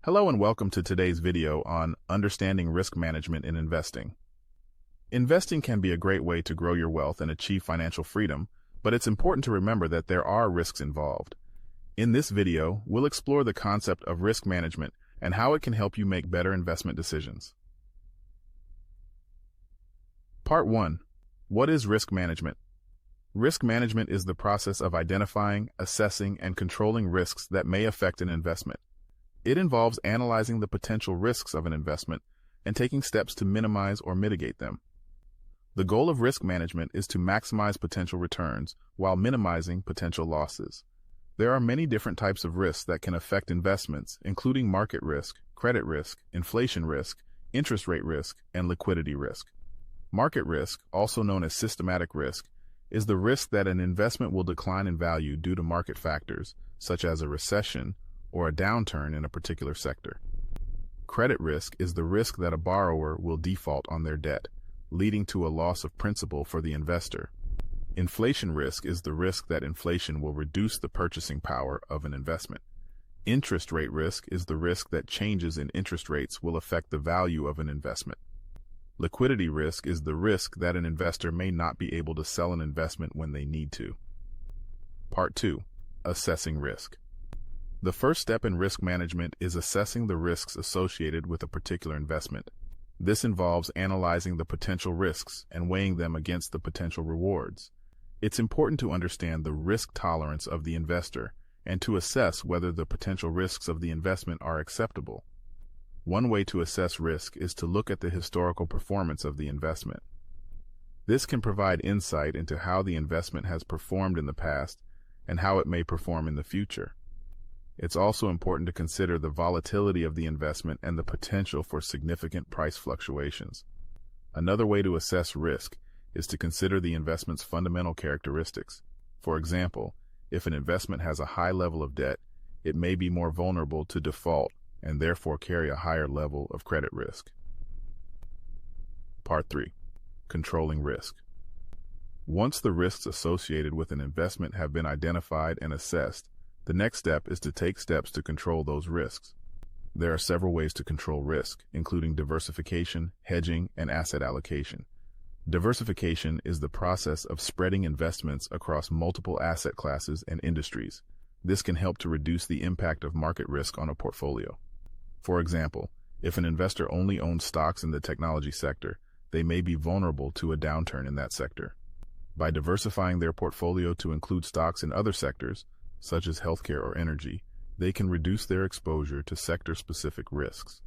Hello and welcome to today's video on understanding risk management in investing. Investing can be a great way to grow your wealth and achieve financial freedom, but it's important to remember that there are risks involved. In this video, we'll explore the concept of risk management and how it can help you make better investment decisions. Part 1. What is risk management? Risk management is the process of identifying, assessing, and controlling risks that may affect an investment. It involves analyzing the potential risks of an investment and taking steps to minimize or mitigate them. The goal of risk management is to maximize potential returns while minimizing potential losses. There are many different types of risks that can affect investments, including market risk, credit risk, inflation risk, interest rate risk, and liquidity risk. Market risk, also known as systematic risk, is the risk that an investment will decline in value due to market factors, such as a recession, or a downturn in a particular sector. Credit risk is the risk that a borrower will default on their debt, leading to a loss of principal for the investor. Inflation risk is the risk that inflation will reduce the purchasing power of an investment. Interest rate risk is the risk that changes in interest rates will affect the value of an investment. Liquidity risk is the risk that an investor may not be able to sell an investment when they need to. Part 2. Assessing risk. The first step in risk management is assessing the risks associated with a particular investment. This involves analyzing the potential risks and weighing them against the potential rewards. It's important to understand the risk tolerance of the investor and to assess whether the potential risks of the investment are acceptable. One way to assess risk is to look at the historical performance of the investment. This can provide insight into how the investment has performed in the past and how it may perform in the future. It's also important to consider the volatility of the investment and the potential for significant price fluctuations. Another way to assess risk is to consider the investment's fundamental characteristics. For example, if an investment has a high level of debt, it may be more vulnerable to default and therefore carry a higher level of credit risk. Part 3. Controlling risk. Once the risks associated with an investment have been identified and assessed, the next step is to take steps to control those risks. There are several ways to control risk, including diversification, hedging, and asset allocation. Diversification is the process of spreading investments across multiple asset classes and industries. This can help to reduce the impact of market risk on a portfolio. For example, if an investor only owns stocks in the technology sector, they may be vulnerable to a downturn in that sector. By diversifying their portfolio to include stocks in other sectors, such as healthcare or energy, they can reduce their exposure to sector-specific risks.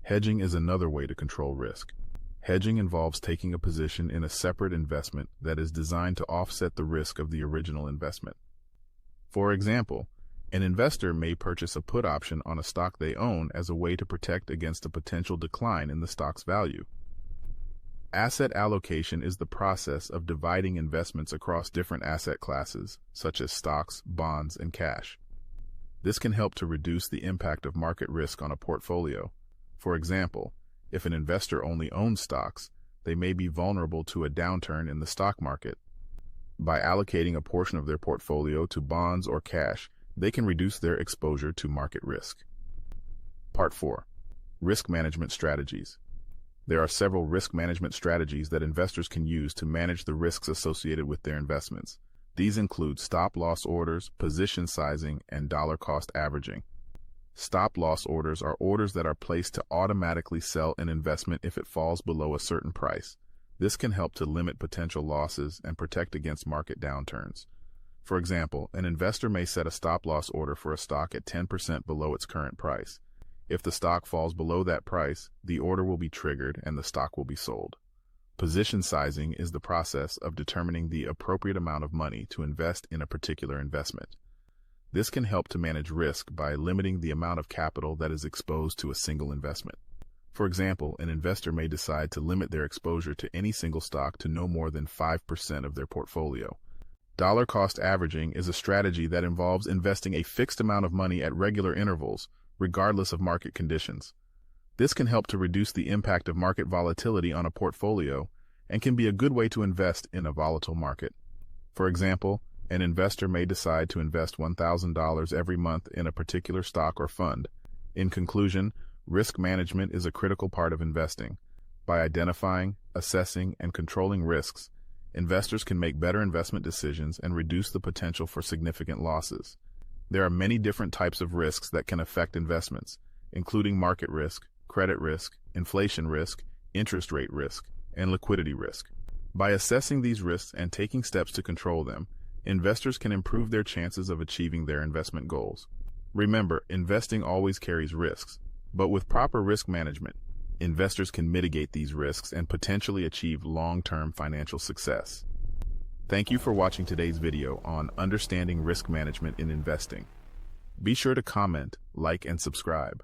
Hedging is another way to control risk. Hedging involves taking a position in a separate investment that is designed to offset the risk of the original investment. For example, an investor may purchase a put option on a stock they own as a way to protect against a potential decline in the stock's value. Asset allocation is the process of dividing investments across different asset classes, such as stocks, bonds, and cash. This can help to reduce the impact of market risk on a portfolio. For example, if an investor only owns stocks, they may be vulnerable to a downturn in the stock market. By allocating a portion of their portfolio to bonds or cash, they can reduce their exposure to market risk. Part 4. Risk management strategies. There are several risk management strategies that investors can use to manage the risks associated with their investments. These include stop-loss orders, position sizing, and dollar-cost averaging. Stop-loss orders are orders that are placed to automatically sell an investment if it falls below a certain price. This can help to limit potential losses and protect against market downturns. For example, an investor may set a stop-loss order for a stock at 10% below its current price. If the stock falls below that price, the order will be triggered and the stock will be sold. Position sizing is the process of determining the appropriate amount of money to invest in a particular investment. This can help to manage risk by limiting the amount of capital that is exposed to a single investment. For example, an investor may decide to limit their exposure to any single stock to no more than 5% of their portfolio. Dollar-cost averaging is a strategy that involves investing a fixed amount of money at regular intervals, regardless of market conditions. This can help to reduce the impact of market volatility on a portfolio and can be a good way to invest in a volatile market. For example, an investor may decide to invest $1,000 every month in a particular stock or fund, In conclusion, risk management is a critical part of investing. By identifying, assessing, and controlling risks, investors can make better investment decisions and reduce the potential for significant losses. There are many different types of risks that can affect investments, including market risk, credit risk, inflation risk, interest rate risk, and liquidity risk. By assessing these risks and taking steps to control them, investors can improve their chances of achieving their investment goals. Remember, investing always carries risks, but with proper risk management, investors can mitigate these risks and potentially achieve long-term financial success. Thank you for watching today's video on understanding risk management in investing. Be sure to comment, like, and subscribe.